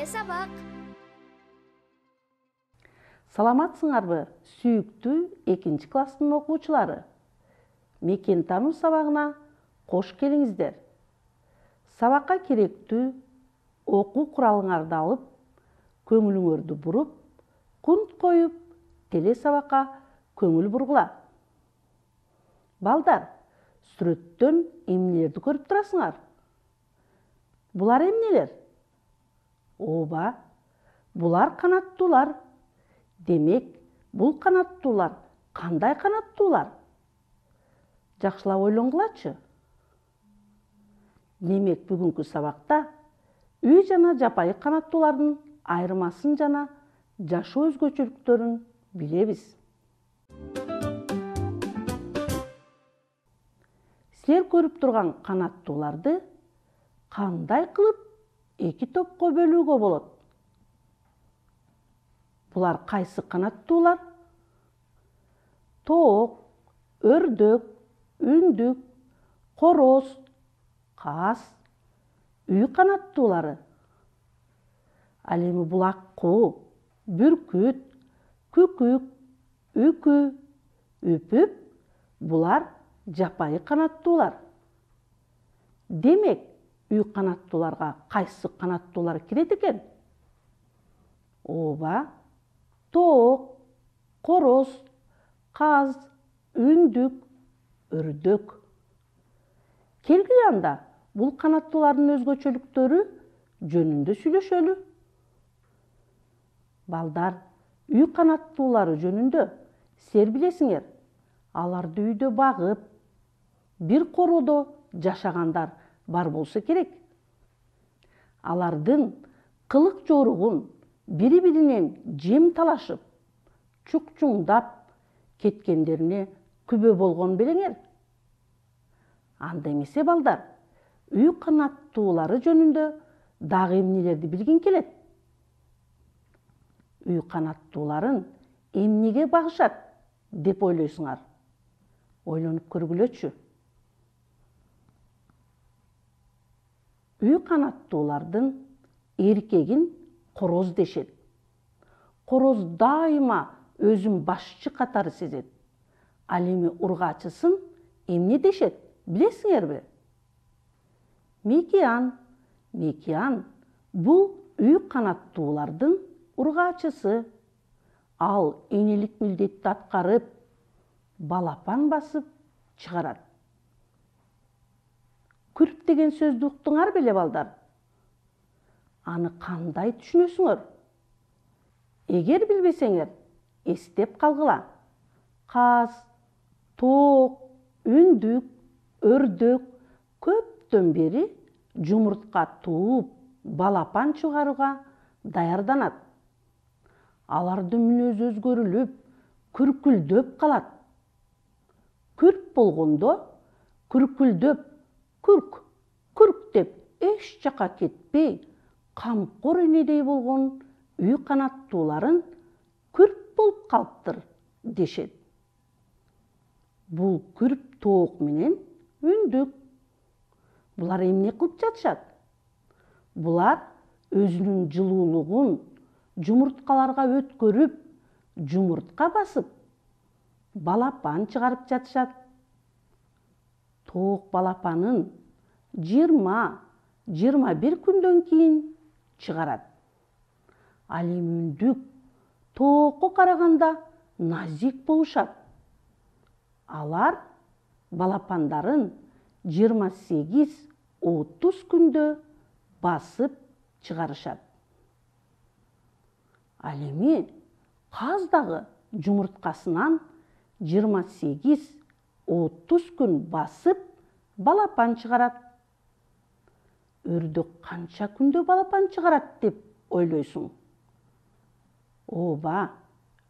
сабак. Саламатсыңарбы, сүйүктүү 2 класстын окуучулары? Мекен таануу сабагына кош келиңиздер. Сабакка керектүү окуу куралыңарды алып, көңүлүңөрдү буруп, кунт коюп, теле сабакка көңүл бургула. Балдар, сүрөттөн эмнелерди көрүп турасыңар? Булар эмнелер? Ооба, булар канаттуулар. Демек, бул канаттуулар кандай канаттуулар? Жакшылап ойлонгулачы. Демек, бүгүнкү сабакта үй жана жапайы канаттуулардын айырмасын жана жашоо өзгөчөлүктөрүн билебиз. Силер көрүп турган канаттууларды кандай кылып 2 топко бөлүүгө болот? Булар кайсы канаттуулар? Тоок, өрдөк, үндүк, короз, каз, үй канаттуулары. Ал эми бул аккуу, бүркүт, күкүк, үкү, үпүп, булар жапайы канаттуулар. Демек, үй канаттууларга кайсы канаттуулар кирет экен? Ооба, тоок, короз, каз, үндүк, өрдөк. Келгиле анда бул канаттуулардын өзгөчөлүктөрү жөнүндө сүйлөшөлү. Балдар, үй канаттуулары жөнүндө силер билесиңер. Аларды үйдө багып, бир короодо жашагандар бар болсо керек. Алардын кылык жоругун бири-биринен жем талашып, чукчуңдап кеткендерине күбө болгон белеңер. Анда эмесе балдар, үй канаттуулары жөнүндө дагы эмнелерди билгиң келет? Үй канаттууларын эмнеге багышат деп ойлойсуңар? Ойлонуп көргүлөчү. Үй канаттуулардын эркегин короз дешет. Короз дайыма өзүн башчы катары сезет. Ал эми ургаачысын эмне дешет, билесиңерби? Мекиян. Мекиян бул үй канаттуулардын ургаачысы. Ал энелик милдетти аткарып, балапан басып чыгарат. Күрп деген сөздү уктуңар беле балдар? Аны кандай түшүнөсүңөр? Эгер билбесеңер, эстеп калгыла. Каз, тоок, үндүк, өрдөк көптөн бери жумуртка тууп, балапан чыгарууга даярданат. Алардын мүнөзү өзгөрүлүп, күркүлдөп калат. Күрп болгондо күркүлдөп, күрк, күрк деп эч жака кетпей, камкор энедей болгон үй канаттууларын күрп болуп калыптыр дешет. Бул күрп тоок менен үндүк. Булар эмне кылып жатышат? Булар өзүнүн жылуулугун жумурткаларга өткөрүп, жумуртка басып, балапан чыгарып жатышат. Тоок балапанын 20-21 күндөн кийин чыгарат. Ал эми үндүк тоокко караганда назик болушат. Алар балапандарын 28-30 күндө басып чыгарышат. Ал эми каз дагы жумурткасынан 28-30 күн басып балапан чыгарат. Өрдөк канча күндө балапан чыгарат деп ойлойсуң? Ооба,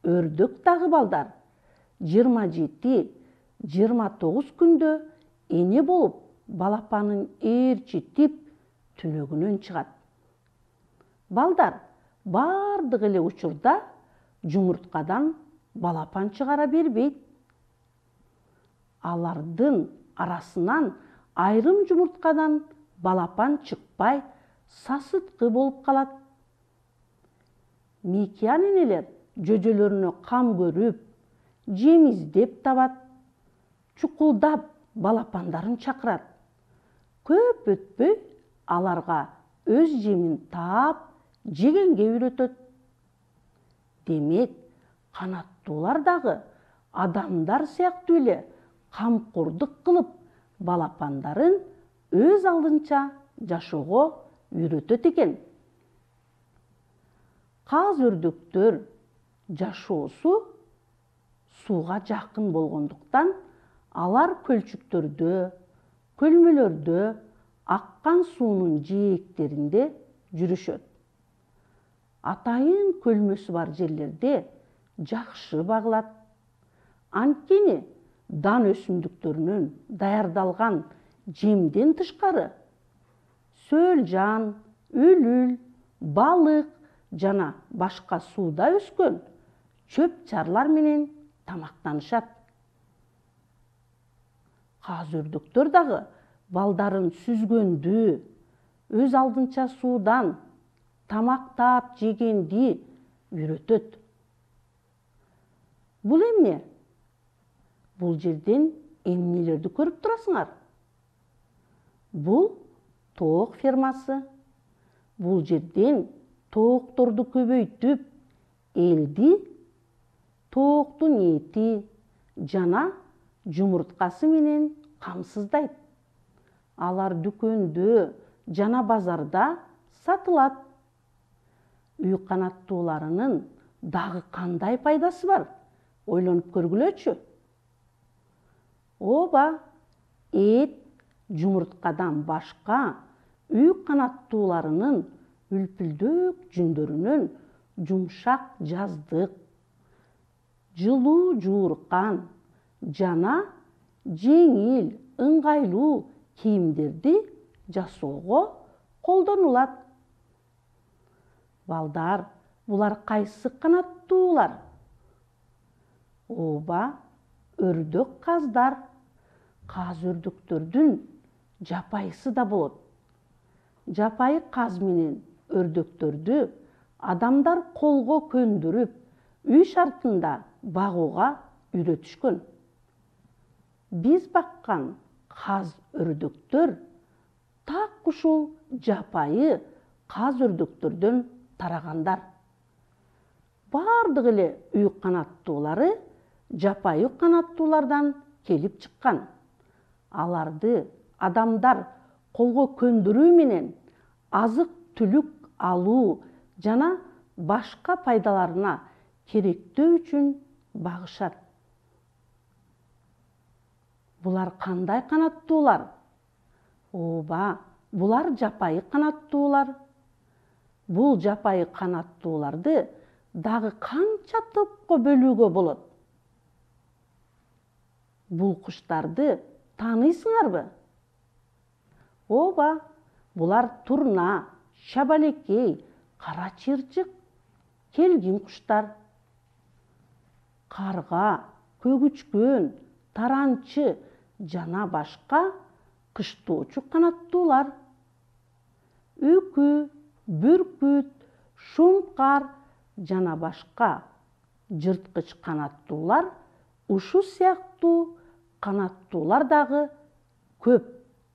өрдөк дагы балдар 27-29 күндө эне болуп, балапанын ээрчитип түнөгүнөн чыгат. Балдар, бардык эле учурда жумурткадан балапан чыгара бербейт. Алардын арасынан айрым жумурткадан балапан чыкпай, сасыткы болуп калат. Микиян энелер жөжөлөрүнө кам көрүп, жем издеп табат, чукулдап балапандарын чакырат. Көп өтпөй аларга өз жемин таап, жегенге үйрөтөт. Демек, канаттуулар дагы адамдар сыяктуу эле камкордук кылып, балапандарын өз алдынча жашоого үйрөтөт экен. Каз өрдөктөр жашоосу сууга жакын болгондуктан алар көлчүктөрдө, көлмөлөрдө, аккан суунун жээктеринде жүрүшөт. Атайын көлмөсү бар жерлерде жакшы багылат. Анткени дан өсүмдүктөрүнөн даярдалган жемден тышкары сөл-жан, үлүл, балык жана башка сууда өскөн чөп-чарлар менен тамактанышат. Каз өрдөктөр дагы балдарын сүзгөндү, өз алдынча суудан тамактап жегенди үйрөтөт. Бул эмне? Бул жерден эмнелерди көрүп турасыңар? Бул тоок фермасы. Бул жерден тоокторду көбөйтүп, элди, тооктун эти жана жумурткасы менен камсыздайт. Алар дүкөндө жана базарда сатылат. Үй канаттууларынын дагы кандай пайдасы бар? Ойлонуп көргүлөчү. Ооба, эт, жумурткадан башка үй канаттууларынын үлпүлдөөк жүндөрүнөн жумшак жаздык, жылуу жууркан жана жеңил, ыңгайлуу кийимдерди жасоого колдонулат. Балдар, булар кайсы канаттуулар? Ооба, өрдөк каздар. Каз өрдөктөрдүн жапайысы да болот. Жапайы каз менен өрдөктөрдү адамдар колго көндүрүп, үй шартында багууга үйрөтүшкөн. Биз баккан каз өрдөктөр так ушул жапайы каз өрдөктөрдөн тарагандар. Бардык эле үй канаттуулары жапайы канаттуулардан келип чыккан. Аларды адамдар колго көндүрүү менен азык түлүк алуу жана башка пайдаларына керектөө үчүн багышат. Булар кандай канаттуулар? Ооба, булар жапайы канаттуулар. Бул жапайы канаттууларды дагы канча топко бөлүүгө болот? Бул куштарды тааныйсыңарбы? Ооба, булар турна, шабалекей, кара чырчык, келгин куштар. Карга, көгүчкөн, таранчы жана башка кыштоочу канаттуулар. Үкү, бүркүт, шумкар жана башка жырткыч канаттуулар ушу сыяктуу канаттуулар дагы көп.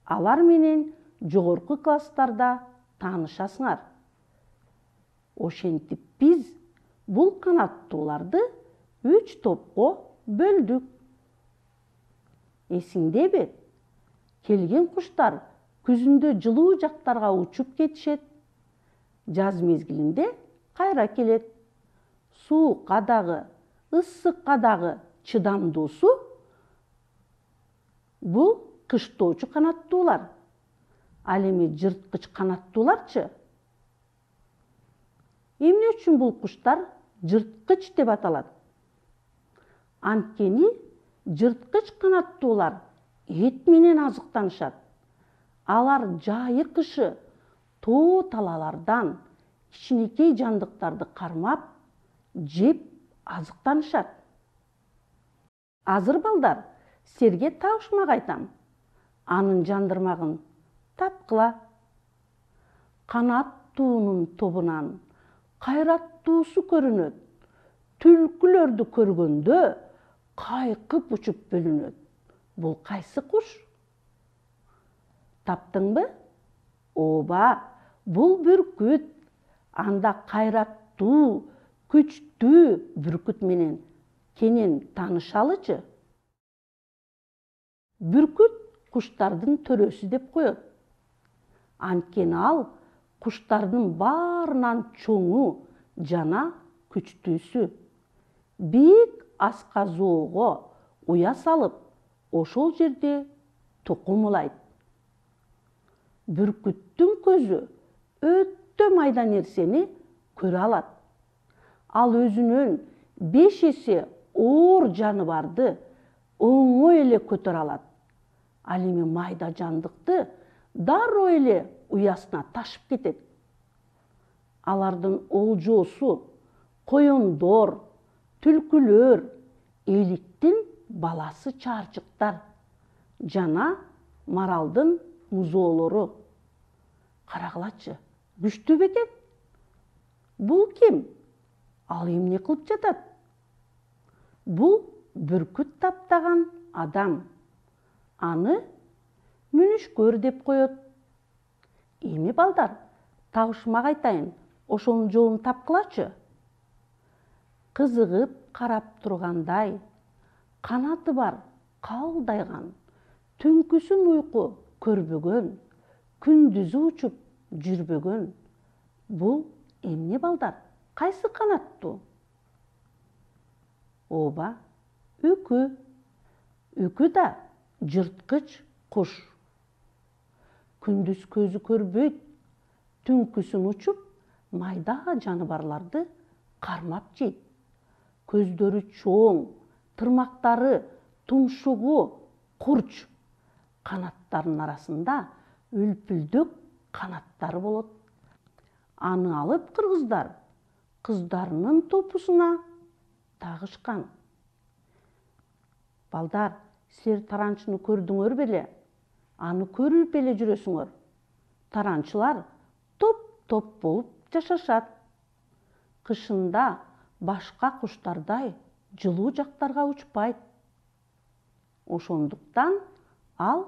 Алар менен жогорку класстарда таанышасыңар. Ошентип биз бул канаттууларды 3 топко бөлдүк. Эсиңдеби? Келген куштар күзүндө жылуу жактарга учуп кетишет. Жаз мезгилинде кайра келет. Суукка дагы, ысыкка дагы чыдамдуусу бул кыштоочу канаттуулар. Ал эми жырткыч канаттууларчы? Эмне үчүн бул куштар жырткыч деп аталат? Анткени жырткыч канаттуулар эт менен азыктанышат. Алар жайыр кышы тоо талалардан кичинекей жандыктарды кармап, жеп азыктанышат. Азыр балдар, силерге табышмак айтам. Анын жандырмагын тапкыла. Канаттуунун тобунан кайраттуу кайраттуусу көрүнөт. Түлкүлөрдү көргөндө кайкып учуп бөлүнөт. Бул кайсы куш? Таптыңбы? Ооба, бул бүркүт. Анда кайраттуу, күчтүү бүркүт менен кенен таанышалычы. Бүркүт куштардын төрөсү деп коет. Анткени ал куштардын баарынан чоңу жана күчтүүсү. Бийик асказоого уя салып, ошол жерде тукумулайт. Бүркүттүн көзү өтө майда нерсени көрө алат. Ал өзүнөн 5 эсе оор жаныбарды оңой эле көтөрө алат. Ал эми майда жандыкты дароо эле уясына ташып кетет. Алардын олжосу коёндор, түлкүлөр, эликтин баласы чаарчыктар жана маралдын музоолору. Карагылачы, күчтүү бекен. Бул ким? Ал эмне кылып жатат? Бул бүркүт таптаган адам. Аны мүнүшкөр деп коет. Эми балдар, табышмак айтайын, ошонун жолун тапкылачы. Кызыгып карап тургандай, канаты бар, калдайган, түнкүсүн уйку көрбөгөн, күндүзү учуп жүрбөгөн. Бул эмне балдар? Кайсы канаттуу? Ооба, үкү. Үкү да жырткыч куш. Күндүз көзү көрбөйт, түнкүсүн учуп, майда жаныбарларды кармап жейт. Көздөрү чоң, тырмактары тумшугу курч. Канаттарынын арасында үлпүлдөк канаттары болот. Аны алып кыргыздар кыздарынын топусуна тагышкан. Балдар, силер таранчыны көрдүңөр беле? Аны көрүп эле жүрөсүңөр. Таранчылар топ-топ болуп жашашат. Кышында башка куштардай жылуу жактарга учпайт. Ошондуктан ал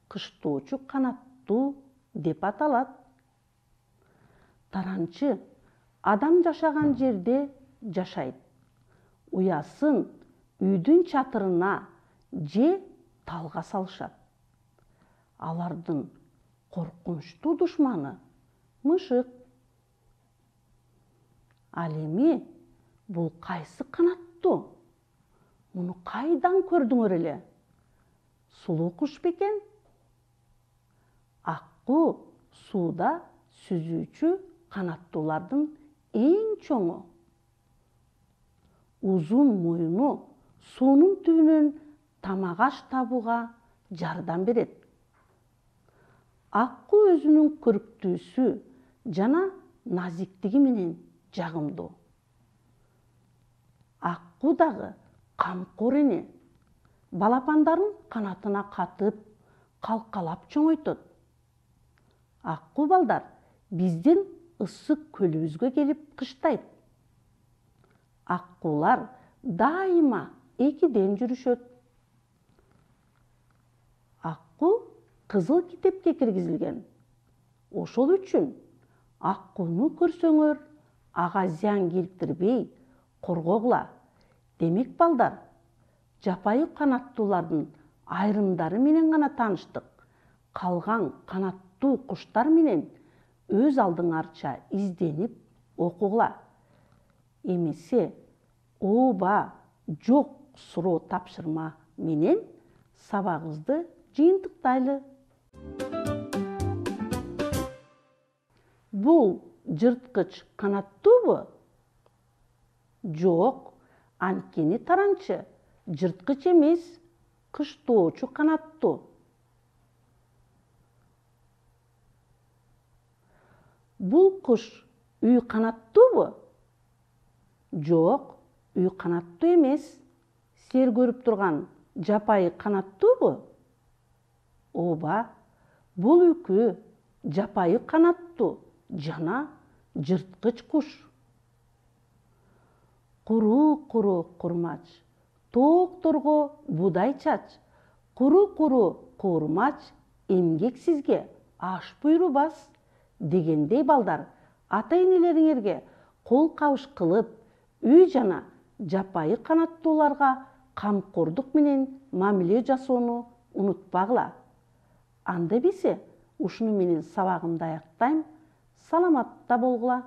кыштоочу канаттуу деп аталат. Таранчы адам жашаган жерде жашайт. Уясын үйдүн чатырына же талга салышат. Алардын коркунучтуу душманы мышык. Ал эми бул кайсы канаттуу? Муну кайдан көрдүңөр эле? Сулуу куш бекен? Акку сууда сүзүүчү канаттуулардын эң чоңу. Узун моюну суунун түбүнөн тамак аш табууга жардам берет. Акку өзүнүн көрктүүсү жана назиктиги менен жагымдуу. Акку дагы камкор эне. Балапандарын канатына катып, калкалап чоңойтот. Акку балдар биздин ысык көлүбүзгө келип кыштайт. Аккуулар дайыма экиден жүрүшөт. Акку кызыл китепке киргизилген. Ошол үчүн аккууну көрсөңөр, ага зыян келтирбей коргогула. Демек балдар, жапайы канаттуулардын айрымдары менен гана тааныштык. Калган канаттуу куштар менен өз алдыңарча изденип окугула. Эмесе ооба жок суроо тапшырма менен сабагыбызды жыйынтыктайлы. Бул жырткыч канаттуубу? Жок, анткени таранчы жырткыч эмес, кыштоочу канаттуу. Бул куш үй канаттуубу? Жок, үй канаттуу эмес. Силер көрүп турган жапайы канаттуубу? Ооба, бул үкү жапайы канаттуу жана жырткыч куш. Куру-куру курмач, тоокторго будай чач, куру-куру куурмач, эмгек сизге аш буйрубас дегендей балдар, ата-энелериңерге кол кабыш кылып, үй жана жапайы канаттууларга камкордук менен мамиле жасоону унутпагыла. Анда бесе ушуну менен сабагымды аяктайм. Саламатта болгула.